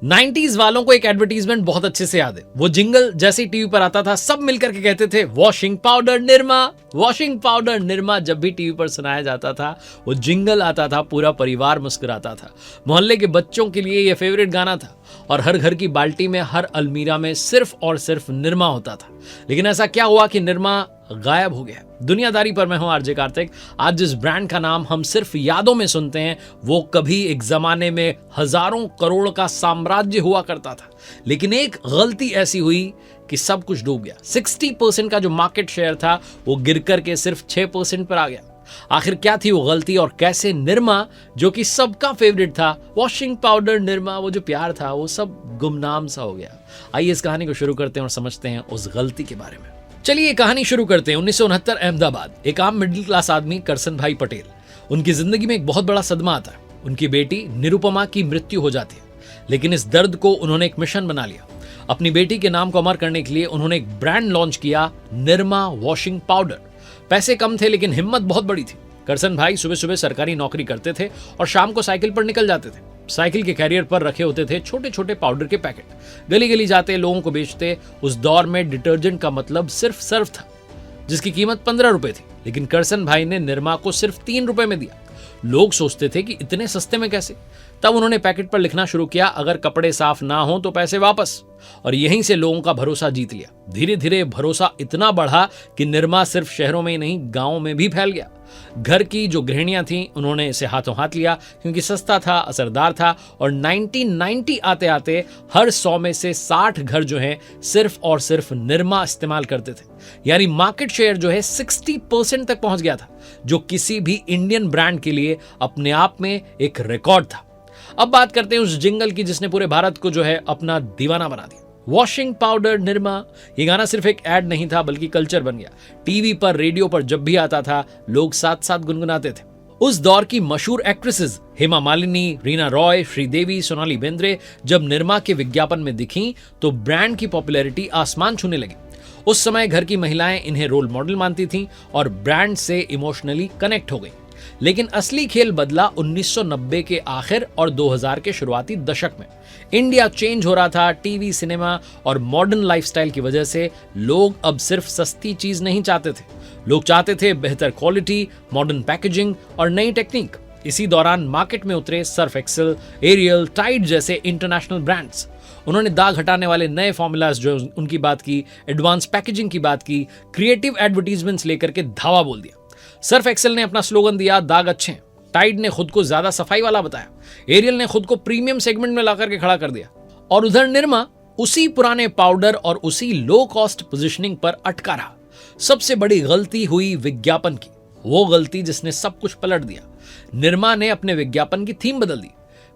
90s वालों को एक एडवर्टीजमेंट बहुत अच्छे से याद है। वो जिंगल जैसे ही टीवी पर आता था सब मिलकर के कहते थे washing powder Nirma, washing powder Nirma. जब भी टीवी पर सुनाया जाता था वो जिंगल आता था, पूरा परिवार मुस्कुराता था। मोहल्ले के बच्चों के लिए ये फेवरेट गाना था और हर घर की बाल्टी में, हर अलमीरा में सिर्फ और सिर्फ निरमा होता था। लेकिन ऐसा क्या हुआ कि निरमा गायब हो गया। दुनियादारी पर मैं हूं आरजे कार्तिक। आज जिस ब्रांड का नाम हम सिर्फ यादों में सुनते हैं वो कभी एक जमाने में हजारों करोड़ का साम्राज्य हुआ करता था। लेकिन एक गलती ऐसी हुई कि सब कुछ डूब गया। 60% का जो मार्केट शेयर था वो गिर करके सिर्फ 6% पर आ गया। आखिर क्या थी वो गलती और कैसे निरमा, जो कि सबका फेवरेट था, वॉशिंग पाउडर निरमा, वो जो प्यार था वो सब गुमनाम सा हो गया। आइए इस कहानी को शुरू करते हैं और समझते हैं उस गलती के बारे में। चलिए कहानी शुरू करते हैं। 1969 अहमदाबाद। एक आम मिडिल क्लास आदमी करसन भाई पटेल, उनकी जिंदगी में एक बहुत बड़ा सदमा आता है। उनकी बेटी निरुपमा की मृत्यु हो जाती है। लेकिन इस दर्द को उन्होंने एक मिशन बना लिया। अपनी बेटी के नाम को अमर करने के लिए उन्होंने एक ब्रांड लॉन्च किया, निरमा वॉशिंग पाउडर। पैसे कम थे लेकिन हिम्मत बहुत बड़ी थी। करसन भाई सुबह सुबह सरकारी नौकरी करते थे और शाम को साइकिल पर निकल जाते थे। साइकिल के कैरियर पर रखे होते थे छोटे छोटे पाउडर के पैकेट। गली गली जाते, लोगों को बेचते। उस दौर में डिटर्जेंट का मतलब सिर्फ सर्फ था, जिसकी कीमत 15 रुपए थी। लेकिन करसन भाई ने निरमा को सिर्फ 3 रुपए में दिया। लोग सोचते थे कि इतने सस्ते में कैसे। तब उन्होंने पैकेट पर लिखना शुरू किया, अगर कपड़े साफ ना हो तो पैसे वापस। और यहीं से लोगों का भरोसा जीत लिया। धीरे धीरे भरोसा इतना बढ़ा कि निरमा सिर्फ शहरों में ही नहीं, गांवों में भी फैल गया। घर की जो गृहिणियां थीं उन्होंने इसे हाथों हाथ लिया, क्योंकि सस्ता था, असरदार था। और 1990 आते आते हर 100 में से 60 घर जो है सिर्फ और सिर्फ निरमा इस्तेमाल करते थे। यानी मार्केट शेयर जो है 60% तक पहुंच गया था, जो किसी भी इंडियन ब्रांड के लिए अपने आप में एक रिकॉर्ड था। अब बात करते हैं उस जिंगल की जिसने पूरे भारत को जो है अपना दीवाना बना दिया। वॉशिंग पाउडर निरमा, ये गाना सिर्फ एक एड नहीं था बल्कि कल्चर बन गया। टीवी पर, रेडियो पर जब भी आता था लोग साथ साथ गुनगुनाते थे। उस दौर की मशहूर एक्ट्रेसेस हेमा मालिनी, रीना रॉय, श्रीदेवी, सोनाली बेंद्रे जब निरमा के विज्ञापन में दिखीं तो ब्रांड की पॉपुलैरिटी आसमान छूने लगी। उस समय घर की महिलाएं इन्हें रोल मॉडल मानती थीं और ब्रांड से इमोशनली कनेक्ट हो गई। लेकिन असली खेल बदला 1990 के आखिर और 2000 के शुरुआती दशक में। इंडिया चेंज हो रहा था। टीवी, सिनेमा और मॉडर्न लाइफस्टाइल की वजह से लोग अब सिर्फ सस्ती चीज नहीं चाहते थे। लोग चाहते थे बेहतर क्वालिटी, मॉडर्न पैकेजिंग और नई टेक्निक। इसी दौरान मार्केट में उतरे सर्फ एक्सेल, एरियल, टाइड जैसे इंटरनेशनल ब्रांड्स। उन्होंने दाग हटाने वाले नए फॉर्मूलाज जो उनकी बात की, एडवांस पैकेजिंग की बात की, क्रिएटिव एडवर्टीजमेंट्स लेकर के धावा बोल दिया। सर्फ एक्सेल ने अपना स्लोगन दिया, दाग अच्छे हैं। टाइड ने खुद को ज्यादा सफाई वाला बताया। एरियल ने खुद को प्रीमियम सेगमेंट में लाकर के खड़ा कर दिया। और उधर निरमा उसी पुराने पाउडर और उसी लो कॉस्ट पोजीशनिंग पर अटका रहा। सबसे बड़ी गलती हुई विज्ञापन की, वो गलती जिसने सब कुछ पलट दिया। निरमा ने अपने विज्ञापन की थीम बदल दी।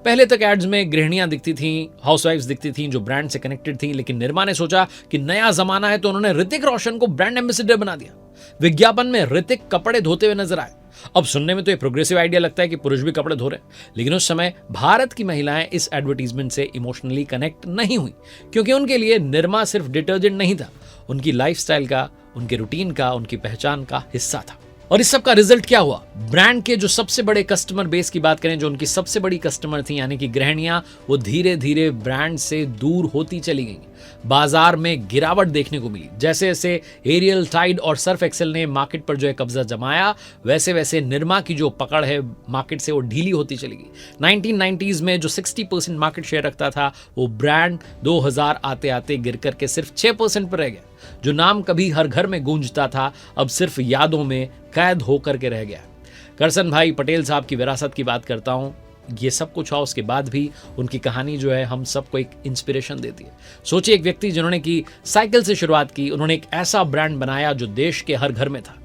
पहले तक एड्स में गृहिणियां दिखती थीं, हाउसवाइफ्स दिखती थीं जो ब्रांड से कनेक्टेड थीं। लेकिन निरमा ने सोचा कि नया जमाना है तो उन्होंने ऋतिक रोशन को ब्रांड एम्बेसडर बना दिया। विज्ञापन में ऋतिक कपड़े धोते हुए नजर आए। अब सुनने में तो ये प्रोग्रेसिव आइडिया लगता है कि पुरुष भी कपड़े धो रहे हैं, लेकिन उस समय भारत की महिलाएं इस एडवर्टीजमेंट से इमोशनली कनेक्ट नहीं हुई, क्योंकि उनके लिए निरमा सिर्फ डिटर्जेंट नहीं था, उनकी लाइफस्टाइल का, उनके रूटीन का, उनकी पहचान का हिस्सा था। और इस सब का रिजल्ट क्या हुआ? ब्रांड के जो सबसे बड़े कस्टमर बेस की बात करें, जो उनकी सबसे बड़ी कस्टमर थी यानी कि गृहिणियां, वो धीरे धीरे ब्रांड से दूर होती चली गई। बाजार में गिरावट देखने को मिली। जैसे जैसे एरियल, टाइड और सर्फ एक्सेल ने मार्केट पर जो है कब्जा जमाया, वैसे वैसे निरमा की जो पकड़ है मार्केट से वो ढीली होती चली गई। 1990s में जो 60% मार्केट शेयर रखता था वो ब्रांड 2000 आते आते गिर करके सिर्फ 6% पर रह गया। जो नाम कभी हर घर में गूंजता था अब सिर्फ यादों में कैद होकर के रह गया। करसन भाई पटेल साहब की विरासत की बात करता हूं। ये सब कुछ हुआ, उसके बाद भी उनकी कहानी जो है हम सबको एक इंस्पिरेशन देती है। सोचिए, एक व्यक्ति जिन्होंने की साइकिल से शुरुआत की, उन्होंने एक ऐसा ब्रांड बनाया जो देश के हर घर में था।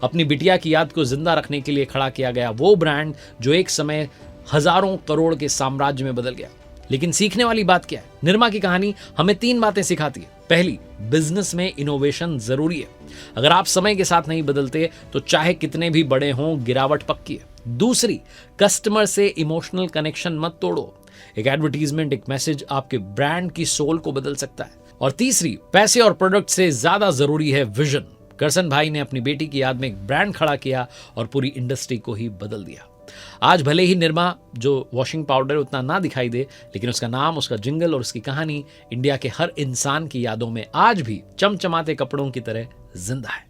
अपनी बिटिया की याद को जिंदा रखने के लिए खड़ा किया गया वो ब्रांड जो एक समय हजारों करोड़ के साम्राज्य में बदल गया। लेकिन सीखने वाली बात क्या है? निरमा की कहानी हमें 3 बातें सिखाती है। पहली, बिजनेस में इनोवेशन जरूरी है। अगर आप समय के साथ नहीं बदलते तो चाहे कितने भी बड़े हों, गिरावट पक्की है। दूसरी, कस्टमर से इमोशनल कनेक्शन मत तोड़ो। एक एडवर्टीजमेंट, एक मैसेज आपके ब्रांड की सोल को बदल सकता है। और तीसरी, पैसे और प्रोडक्ट से ज्यादा जरूरी है विजन। करसन भाई ने अपनी बेटी की याद में एक ब्रांड खड़ा किया और पूरी इंडस्ट्री को ही बदल दिया। आज भले ही निरमा जो वॉशिंग पाउडर उतना ना दिखाई दे, लेकिन उसका नाम, उसका जिंगल और उसकी कहानी इंडिया के हर इंसान की यादों में आज भी चमचमाते कपड़ों की तरह जिंदा है।